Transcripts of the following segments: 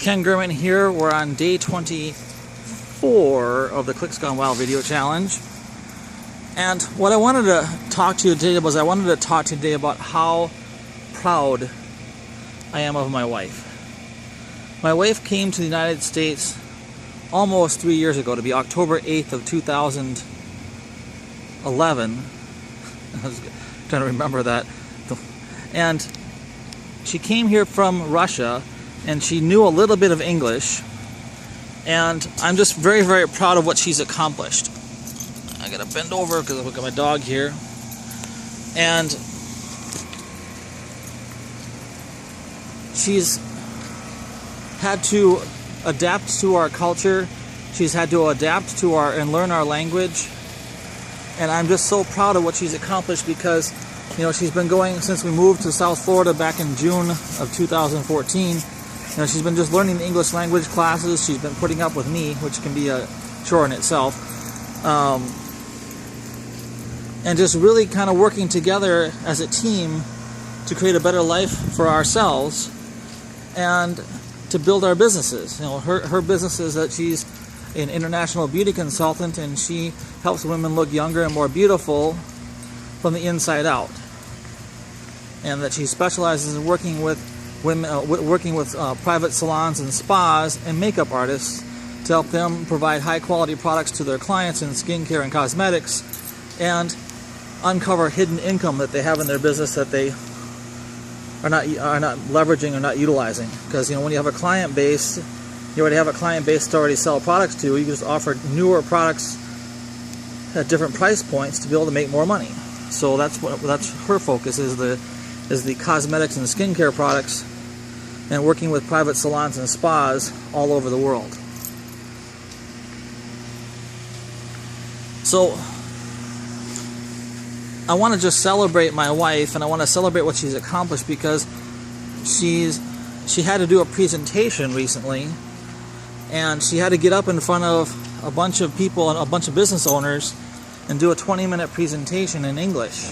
Ken Gurman here. We're on day 24 of the Clicks Gone Wild video challenge. And what I wanted to talk to you today was about how proud I am of my wife. My wife came to the United States almost 3 years ago, to be October 8th of 2011. I was trying to remember that. And she came here from Russia, and she knew a little bit of English, and I'm just very, very proud of what she's accomplished. I gotta bend over because I look at my dog here. And she's had to adapt to our culture. She's had to adapt to and learn our language. And I'm just so proud of what she's accomplished because, you know, she's been going since we moved to South Florida back in June of 2014. You know, she's been just learning the English language classes. She's been putting up with me, which can be a chore in itself. And just really kind of working together as a team to create a better life for ourselves and to build our businesses. You know, her business is that she's an international beauty consultant, and she helps women look younger and more beautiful from the inside out. And that she specializes in working with women, private salons and spas and makeup artists to help them provide high-quality products to their clients in skincare and cosmetics, and uncover hidden income that they have in their business that they are not leveraging or not utilizing. Because, you know, when you have a client base, you already have a client base to already sell products to. You just offer newer products at different price points to be able to make more money. So that's her focus, is the cosmetics and skincare products, and working with private salons and spas all over the world. So I want to just celebrate my wife, and I want to celebrate what she's accomplished, because she had to do a presentation recently, and she had to get up in front of a bunch of people and a bunch of business owners and do a 20-minute presentation in English.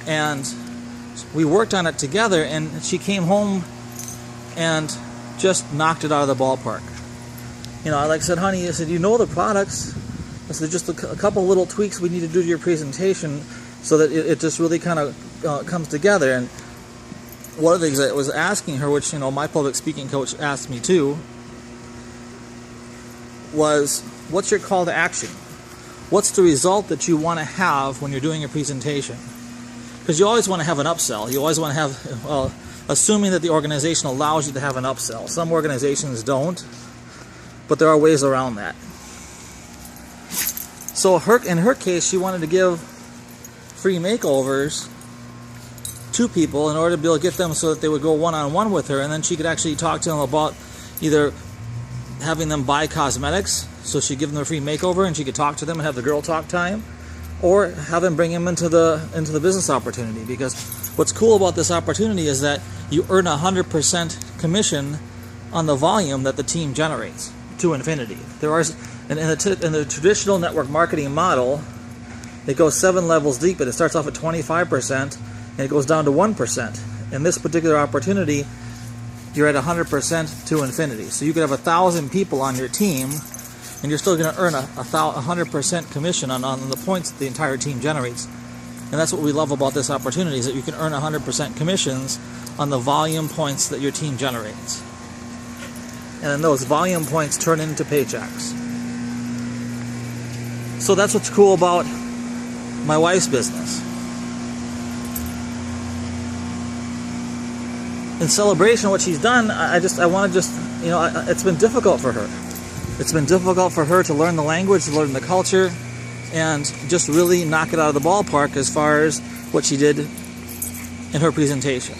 And we worked on it together, and she came home and just knocked it out of the ballpark. You know, I said, honey, I said, you know the products. I said, just a couple little tweaks we need to do to your presentation so that it just really kind of comes together. And one of the things I was asking her, which, you know, my public speaking coach asked me too, was, what's your call to action? What's the result that you want to have when you're doing a presentation? Because you always want to have an upsell. You always want to have, assuming that the organization allows you to have an upsell. Some organizations don't, but there are ways around that. So in her case, she wanted to give free makeovers to people in order to be able to get them so that they would go one-on-one with her, and then she could actually talk to them about either having them buy cosmetics, so she'd give them a free makeover and she could talk to them and have the girl talk time, or have them bring them into the business opportunity. Because what's cool about this opportunity is that you earn 100% commission on the volume that the team generates to infinity. There are, in the traditional network marketing model, it goes 7 levels deep, but it starts off at 25% and it goes down to 1%. In this particular opportunity, you're at 100% to infinity. So you could have 1,000 people on your team, and you're still going to earn 100% commission on the points that the entire team generates. And that's what we love about this opportunity, is that you can earn 100% commissions on the volume points that your team generates. And then those volume points turn into paychecks. So that's what's cool about my wife's business. In celebration of what she's done, I want to just, you know, it's been difficult for her. It's been difficult for her to learn the language, to learn the culture, and just really knock it out of the ballpark as far as what she did in her presentation.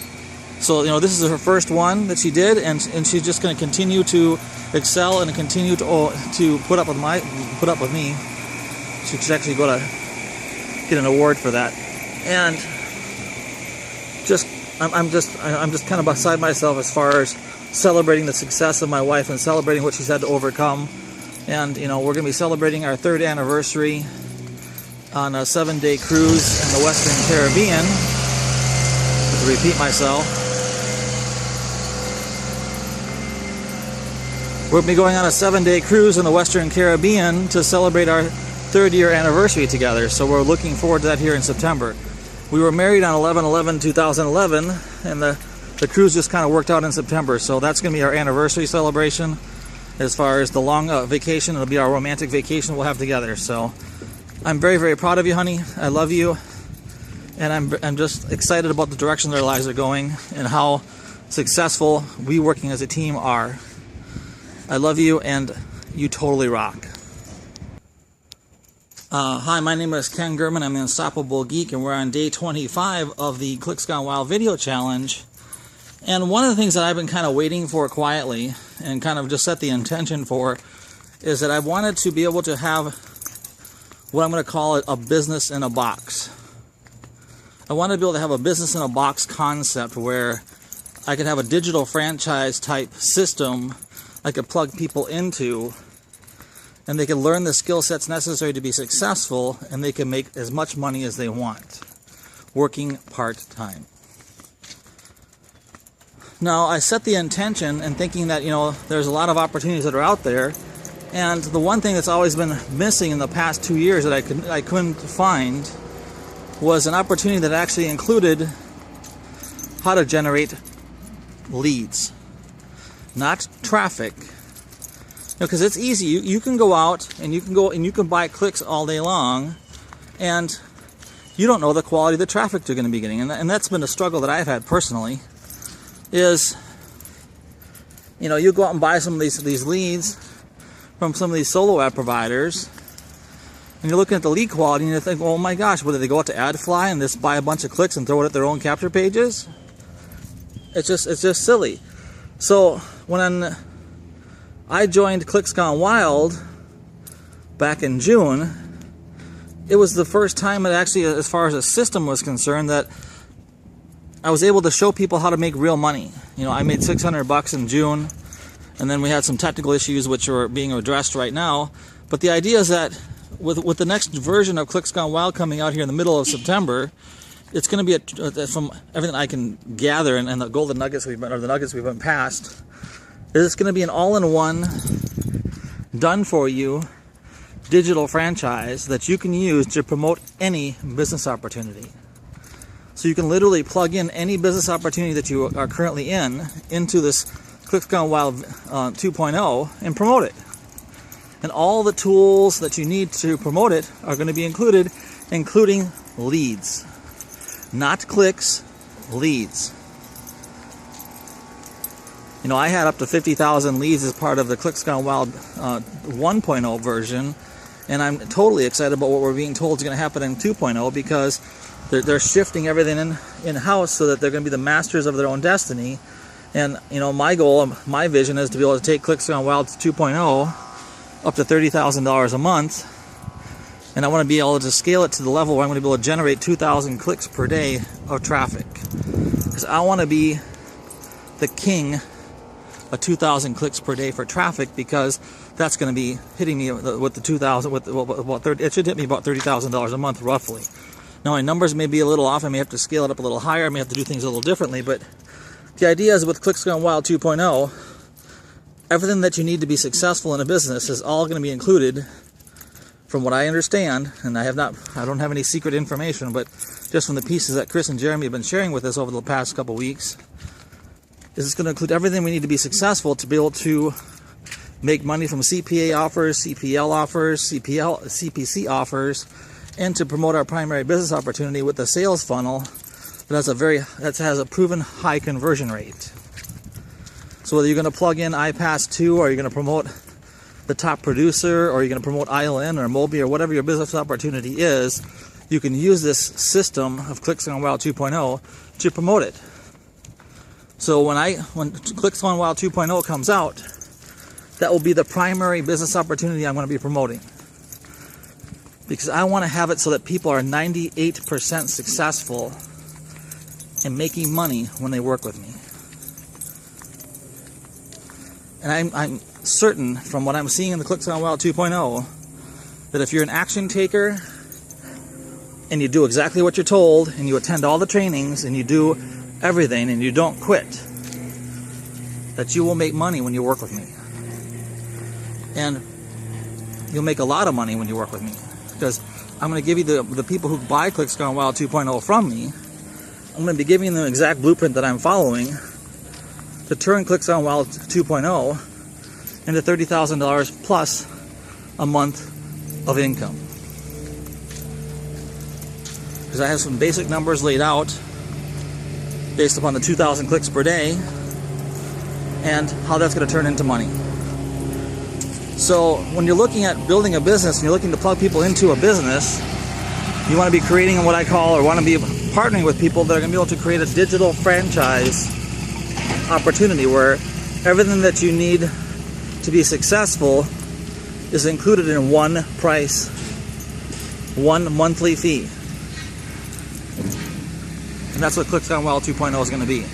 So, you know, this is her first one that she did, and she's just going to continue to excel and continue to put up with me. She should actually go to get an award for that. And I'm just kind of beside myself as far as celebrating the success of my wife and celebrating what she's had to overcome. And, you know, we're going to be celebrating our 3rd anniversary on a 7-day cruise in the Western Caribbean. To repeat myself. We'll be going on a 7-day cruise in the Western Caribbean to celebrate our 3rd-year anniversary together. So we're looking forward to that here in September. We were married on 11/11/2011, and the cruise just kind of worked out in September. So that's going to be our anniversary celebration. As far as the long vacation, it'll be our romantic vacation we'll have together. So I'm very, very proud of you, honey. I love you. And I'm just excited about the direction their lives are going and how successful we working as a team are. I love you, and you totally rock. Hi, my name is Ken German. I'm the Unstoppable Geek, and we're on day 25 of the Clicks Gone Wild video challenge. And one of the things that I've been kind of waiting for quietly and kind of just set the intention for is that I wanted to be able to have what I'm going to call a business in a box. I want to be able to have a business in a box concept where I could have a digital franchise type system I could plug people into, and they can learn the skill sets necessary to be successful, and they can make as much money as they want, working part-time. Now, I set the intention and thinking that, there's a lot of opportunities that are out there, and the one thing that's always been missing in the past 2 years that I couldn't find was an opportunity that actually included how to generate leads. Not traffic, because it's easy. You can go out and you can buy clicks all day long, and you don't know the quality of the traffic you're going to be getting. And that's been a struggle that I've had personally. Is you go out and buy some of these leads from some of these solo ad providers, and you're looking at the lead quality, and you think, oh my gosh, whether they go out to AdFly and just buy a bunch of clicks and throw it at their own capture pages? It's just silly. So when I joined Clicks Gone Wild back in June, it was the first time that actually, as far as a system was concerned, that I was able to show people how to make real money. I made $600 in June, and then we had some technical issues which are being addressed right now. But the idea is that with the next version of Clicks Gone Wild coming out here in the middle of September, it's going to be from everything I can gather and the golden nuggets the nuggets we've been passed, it's going to be an all-in-one, done-for-you digital franchise that you can use to promote any business opportunity. So you can literally plug in any business opportunity that you are currently into this Clicks Gone Wild 2.0 and promote it. And all the tools that you need to promote it are going to be included, including leads. Not clicks, leads. I had up to 50,000 leads as part of the Clicks Gone Wild 1.0 version, and I'm totally excited about what we're being told is going to happen in 2.0, because they're shifting everything in-house so that they're going to be the masters of their own destiny. And my goal, my vision is to be able to take Clicks Gone Wild 2.0 up to $30,000 a month. And I want to be able to scale it to the level where I'm going to be able to generate 2,000 clicks per day of traffic. Because I want to be the king of 2,000 clicks per day for traffic, because that's going to be hitting me with the 2,000. It should hit me about $30,000 a month roughly. Now my numbers may be a little off. I may have to scale it up a little higher. I may have to do things a little differently. But the idea is with Clicks Gone Wild 2.0, everything that you need to be successful in a business is all going to be included. From what I understand, and I don't have any secret information, but just from the pieces that Chris and Jeremy have been sharing with us over the past couple weeks, is it's going to include everything we need to be successful to be able to make money from CPA offers, CPL offers, CPC offers, and to promote our primary business opportunity with a sales funnel that has a proven high conversion rate. So whether you're going to plug in iPass 2, or you're going to promote the top producer, or you're going to promote ILN or Mobi or whatever your business opportunity is, you can use this system of Clicks Gone Wild 2.0 to promote it. So when Clicks Gone Wild 2.0 comes out, that will be the primary business opportunity I'm going to be promoting. Because I want to have it so that people are 98% successful in making money when they work with me. And I'm certain from what I'm seeing in the Clicks Gone Wild 2.0 that if you're an action taker and you do exactly what you're told, and you attend all the trainings, and you do everything, and you don't quit, that you will make money when you work with me. And you'll make a lot of money when you work with me, because I'm going to give you the people who buy Clicks Gone Wild 2.0 from me. I'm going to be giving them the exact blueprint that I'm following to turn Clicks Gone Wild 2.0 into $30,000 plus a month of income. Because I have some basic numbers laid out based upon the 2,000 clicks per day and how that's going to turn into money. So when you're looking at building a business and you're looking to plug people into a business, you want to be creating what I call, or want to be partnering with people that are going to be able to create a digital franchise opportunity where everything that you need to be successful is included in one price, one monthly fee. And that's what Clicks Gone Wild 2.0 is going to be.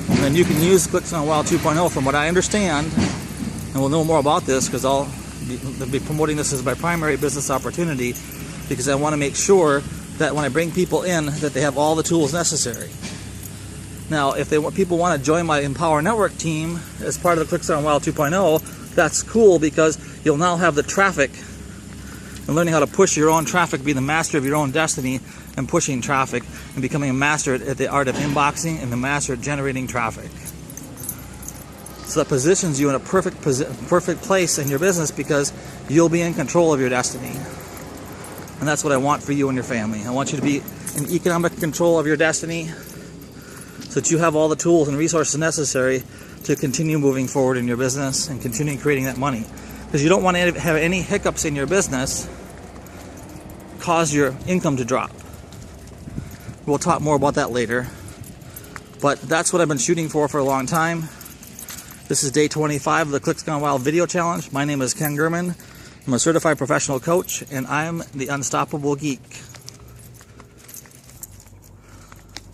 And then you can use Clicks Gone Wild 2.0, from what I understand, and we'll know more about this because I'll be promoting this as my primary business opportunity, because I want to make sure that when I bring people in, that they have all the tools necessary. Now, if people want to join my Empower Network team as part of the Clicks Gone Wild 2.0, that's cool, because you'll now have the traffic and learning how to push your own traffic, be the master of your own destiny and pushing traffic, and becoming a master at the art of inboxing and the master at generating traffic. So that positions you in a perfect place in your business, because you'll be in control of your destiny. And that's what I want for you and your family. I want you to be in economic control of your destiny so that you have all the tools and resources necessary to continue moving forward in your business and continue creating that money. Because you don't want to have any hiccups in your business cause your income to drop. We'll talk more about that later. But that's what I've been shooting for a long time. This is day 25 of the Clicks Gone Wild video challenge. My name is Ken German. I'm a certified professional coach, and I'm the Unstoppable Geek.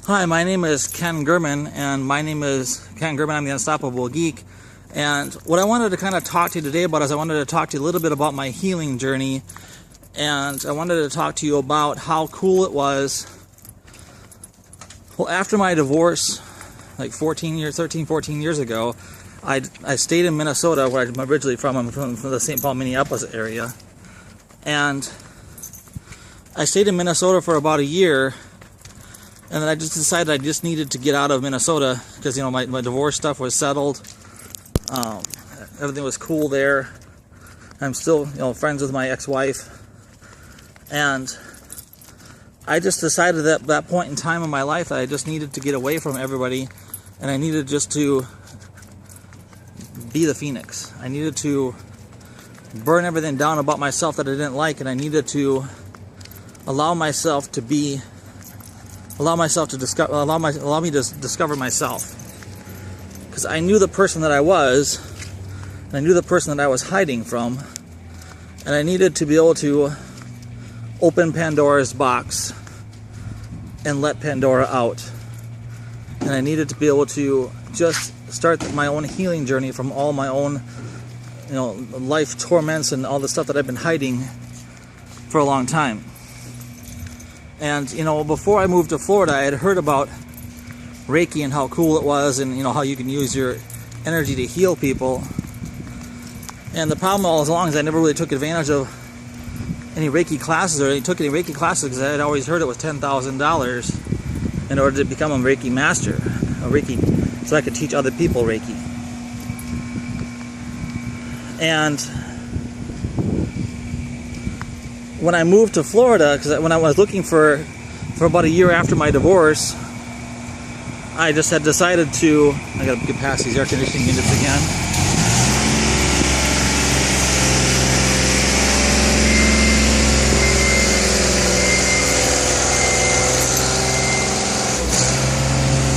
Hi, my name is Ken German, and I'm the Unstoppable Geek. And what I wanted to kind of talk to you today about is I wanted to talk to you a little bit about my healing journey, and I wanted to talk to you about how cool it was. Well, after my divorce, like 13, 14 years ago, I stayed in Minnesota, where I'm originally from. I'm from the St. Paul, Minneapolis area. And I stayed in Minnesota for about a year, and then I just decided I just needed to get out of Minnesota because, you know, my divorce stuff was settled. Everything was cool there. I'm still, you know, friends with my ex-wife. And I just decided at that point in time in my life that I just needed to get away from everybody, and I needed just to be the phoenix. I needed to burn everything down about myself that I didn't like, and I needed to allow me to discover myself. Because I knew the person that I was, and I knew the person that I was hiding from, and I needed to be able to open Pandora's box and let Pandora out. And I needed to be able to just start my own healing journey from all my own, you know, life torments and all the stuff that I've been hiding for a long time. And, you know, before I moved to Florida, I had heard about Reiki and how cool it was, and, you know, how you can use your energy to heal people. And the problem all along is I never really took advantage of any Reiki classes, or took any Reiki classes, because I had always heard it was $10,000 in order to become a Reiki master, so I could teach other people Reiki. And when I moved to Florida, because when I was looking for about a year after my divorce, I just had decided to, I gotta get past these air conditioning units again.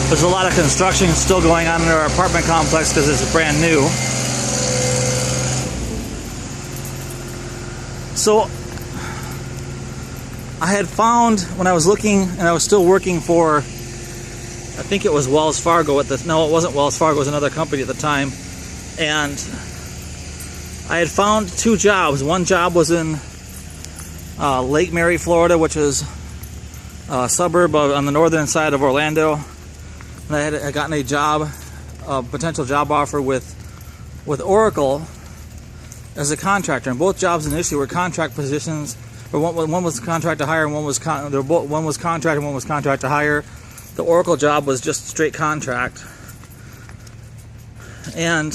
There's a lot of construction still going on in our apartment complex because it's brand new. So I had found, when I was looking, and I was still working for, I think it was Wells Fargo no, it wasn't Wells Fargo, it was another company at the time. And I had found two jobs. One job was in Lake Mary, Florida, which is a suburb on the northern side of Orlando. And I had gotten a potential job offer with Oracle as a contractor. And both jobs initially were contract positions, or one was contract to hire and one was contract and one was contract to hire. The Oracle job was just straight contract. And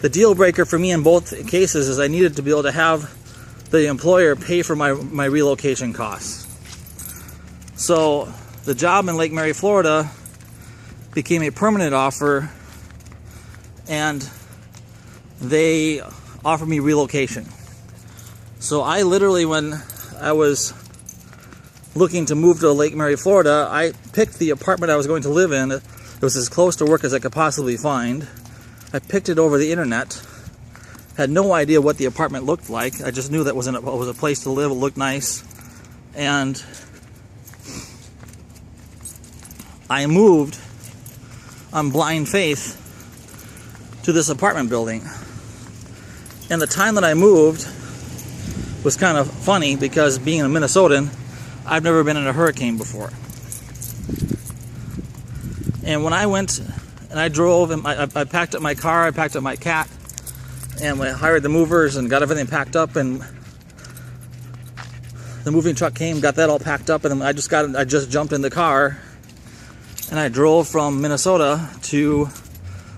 the deal breaker for me in both cases is I needed to be able to have the employer pay for my relocation costs. So the job in Lake Mary, Florida became a permanent offer, and they offered me relocation. So I literally, when I was looking to move to Lake Mary, Florida, I picked the apartment I was going to live in. It was as close to work as I could possibly find. I picked it over the internet. Had no idea what the apartment looked like. I just knew that it was a place to live. It looked nice. And I moved on blind faith to this apartment building. And the time that I moved was kind of funny because, being a Minnesotan, I've never been in a hurricane before. And when I went and I drove, and I packed up my car, I packed up my cat, and I hired the movers and got everything packed up, and the moving truck came, got that all packed up, and then I just jumped in the car and I drove from Minnesota to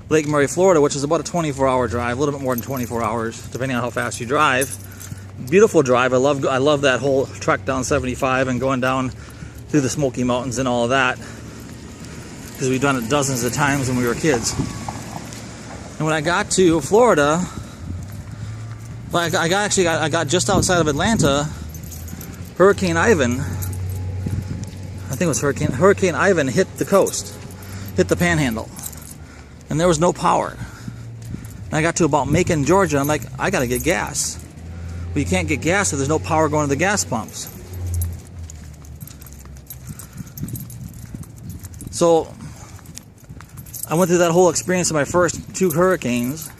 Lake Mary, Florida, which is about a 24-hour drive, a little bit more than 24 hours, depending on how fast you drive. Beautiful drive. I love that whole trek down 75 and going down through the Smoky Mountains and all of that, because we've done it dozens of times when we were kids. And when I got to Florida, I got just outside of Atlanta. Hurricane Ivan, I think it was Hurricane Ivan, hit the coast, hit the Panhandle, and there was no power. And I got to about Macon, Georgia. I'm like, I gotta get gas. Well, you can't get gas if there's no power going to the gas pumps. So I went through that whole experience of my first 2 hurricanes,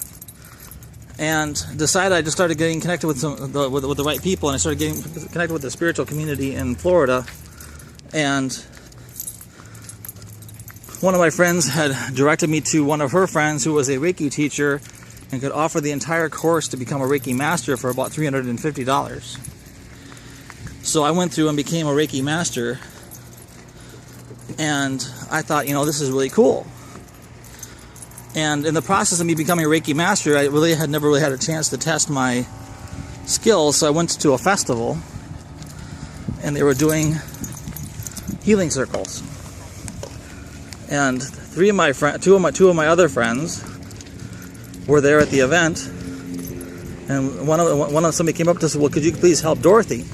and decided I just started getting connected with the right people, and I started getting connected with the spiritual community in Florida. And one of my friends had directed me to one of her friends who was a Reiki teacher and could offer the entire course to become a Reiki master for about $350. So I went through and became a Reiki master, and I thought, this is really cool. And in the process of me becoming a Reiki master, I never really had a chance to test my skills, so I went to a festival, and they were doing healing circles. And two of my other friends were there at the event, and somebody came up to us and said, well, could you please help Dorothy?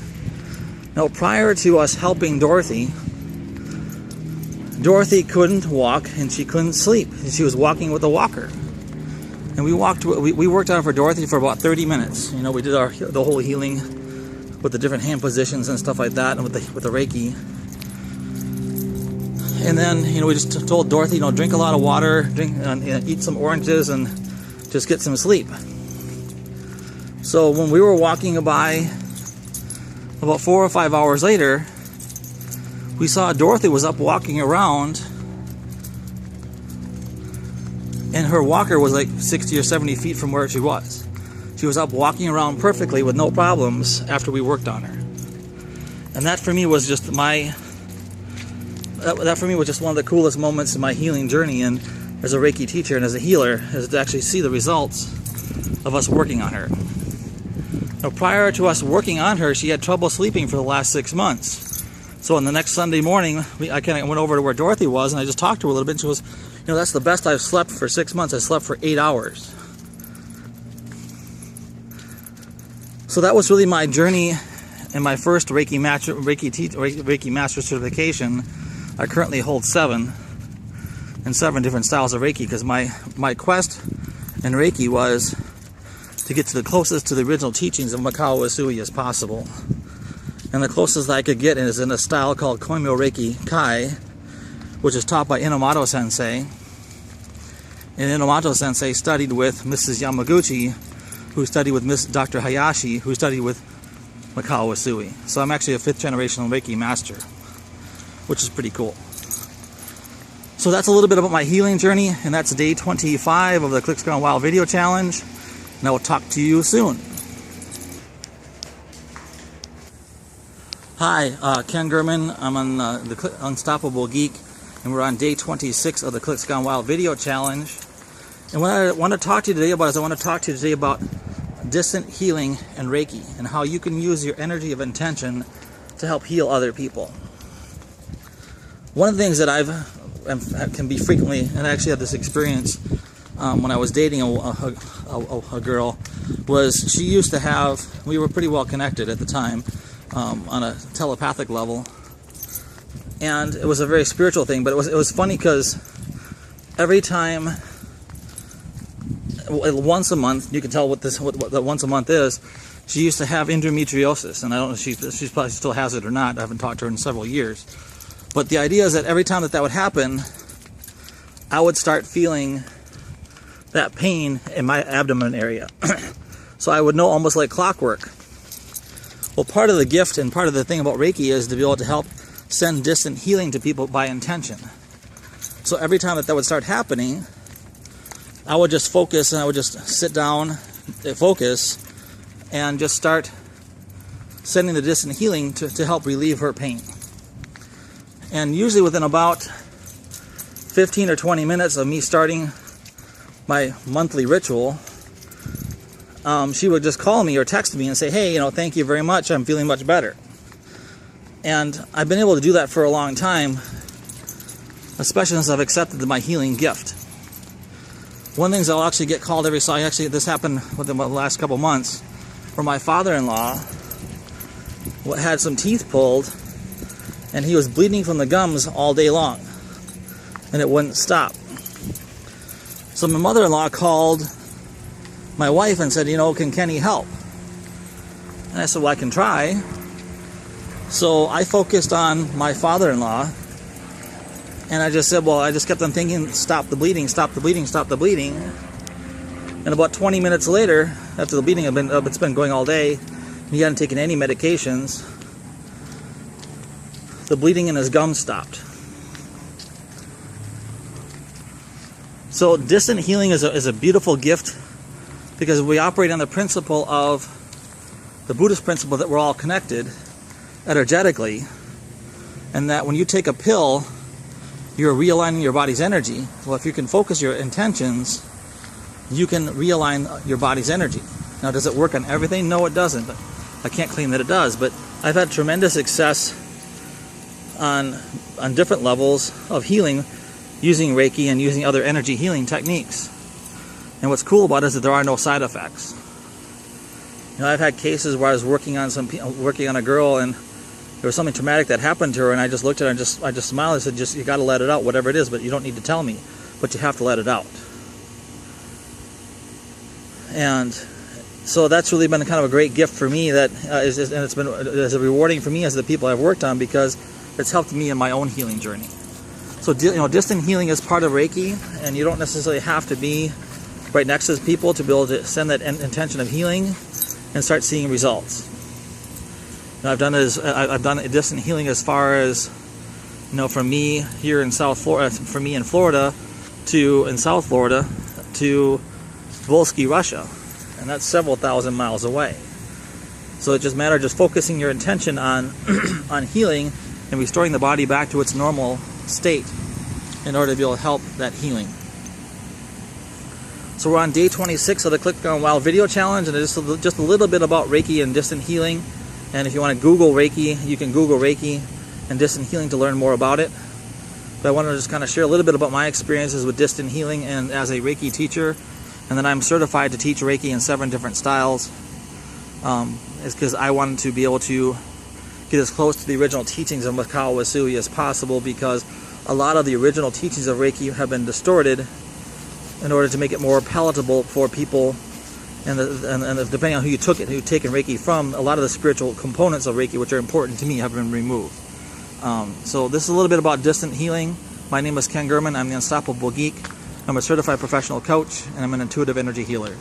Now, prior to us helping Dorothy couldn't walk and she couldn't sleep. She was walking with a walker. And we worked on it for Dorothy for about 30 minutes. We did the whole healing with the different hand positions and stuff like that, and with the Reiki. And then, we just told Dorothy, drink a lot of water, eat some oranges, and just get some sleep. So when we were walking by, about 4 or 5 hours later, we saw Dorothy was up walking around, and her walker was like 60 or 70 feet from where she was. She was up walking around perfectly with no problems after we worked on her. And that for me was just one of the coolest moments in my healing journey, and as a Reiki teacher and as a healer, is to actually see the results of us working on her. Now, prior to us working on her, she had trouble sleeping for the last 6 months. So on the next Sunday morning, I kind of went over to where Dorothy was, and I just talked to her a little bit, and she was, that's the best I've slept for 6 months. I slept for 8 hours. So that was really my journey in my first Reiki Master certification. I currently hold 7 different styles of Reiki, because my quest in Reiki was to get to the closest to the original teachings of Mikao Usui as possible. And the closest I could get is in a style called Koimyo Reiki Kai, which is taught by Inomoto Sensei. And Inomoto Sensei studied with Mrs. Yamaguchi, who studied with Dr. Hayashi, who studied with Mikao Usui. So I'm actually a 5th generation Reiki master, which is pretty cool. So that's a little bit about my healing journey, and that's day 25 of the Clicks Gone Wild video challenge. And I will talk to you soon. Hi, Ken Gurman. I'm on the Unstoppable Geek, and we're on day 26 of the Clicks Gone Wild video challenge. And what I want to talk to you today about is I want to talk to you today about distant healing and Reiki, and how you can use your energy of intention to help heal other people. One of the things that can be frequently, and I actually had this experience when I was dating a girl, was she used to have, we were pretty well connected at the time, on a telepathic level, and it was a very spiritual thing. But it was funny because every time, once a month, you can tell what the once a month is. She used to have endometriosis, and I don't know if she probably still has it or not. I haven't talked to her in several years. But the idea is that every time that would happen, I would start feeling that pain in my abdomen area. So I would know almost like clockwork. Well, part of the gift and part of the thing about Reiki is to be able to help send distant healing to people by intention. So every time that would start happening, I would just focus, and I would just sit down, focus, and just start sending the distant healing to help relieve her pain. And usually within about 15 or 20 minutes of me starting my monthly ritual, she would just call me or text me and say, hey, thank you very much, I'm feeling much better. And I've been able to do that for a long time, especially since I've accepted my healing gift. One of the things I'll actually get called every so actually this happened within the last couple months, where my father-in-law had some teeth pulled, and he was bleeding from the gums all day long, and it wouldn't stop. So my mother-in-law called my wife and said, can Kenny help? And I said, well, I can try. So I focused on my father-in-law, and I just said, I just kept on thinking, stop the bleeding, stop the bleeding, stop the bleeding. And about 20 minutes later, after the bleeding it's been going all day, he hadn't taken any medications, the bleeding in his gums stopped. So distant healing is a beautiful gift, because we operate on the principle of the Buddhist principle that we're all connected energetically, and that when you take a pill, you're realigning your body's energy. Well, if you can focus your intentions, you can realign your body's energy. Now, does it work on everything? No, it doesn't. But I can't claim that it does. But I've had tremendous success on different levels of healing using Reiki and using other energy healing techniques. And what's cool about it is that there are no side effects. I've had cases where I was working on a girl, and there was something traumatic that happened to her, and I just looked at her and I just smiled and said, you got to let it out, whatever it is, but you don't need to tell me, but you have to let it out. And so that's really been kind of a great gift for me, and it's been as rewarding for me as the people I've worked on, because it's helped me in my own healing journey. So distant healing is part of Reiki, and you don't necessarily have to be right next to people to be able to send that intention of healing and start seeing results. I've done distant healing as far as, from me here in South Florida, from me in Florida in South Florida to Volsky, Russia, and that's several thousand miles away. So it just matters just focusing your intention on on healing and restoring the body back to its normal state in order to be able to help that healing. So we're on day 26 of the Click Gone Wild video challenge, and just a little bit about Reiki and distant healing. And if you want to Google Reiki, you can Google Reiki and distant healing to learn more about it. But I want to just kind of share a little bit about my experiences with distant healing and as a Reiki teacher. And then I'm certified to teach Reiki in 7 different styles. It's because I wanted to be able to get as close to the original teachings of Mikao Usui as possible, because a lot of the original teachings of Reiki have been distorted in order to make it more palatable for people, and depending on who you've taken Reiki from, a lot of the spiritual components of Reiki, which are important to me, have been removed. So this is a little bit about distant healing. My name is Ken Gurman. I'm the Unstoppable Geek. I'm a certified professional coach, and I'm an intuitive energy healer.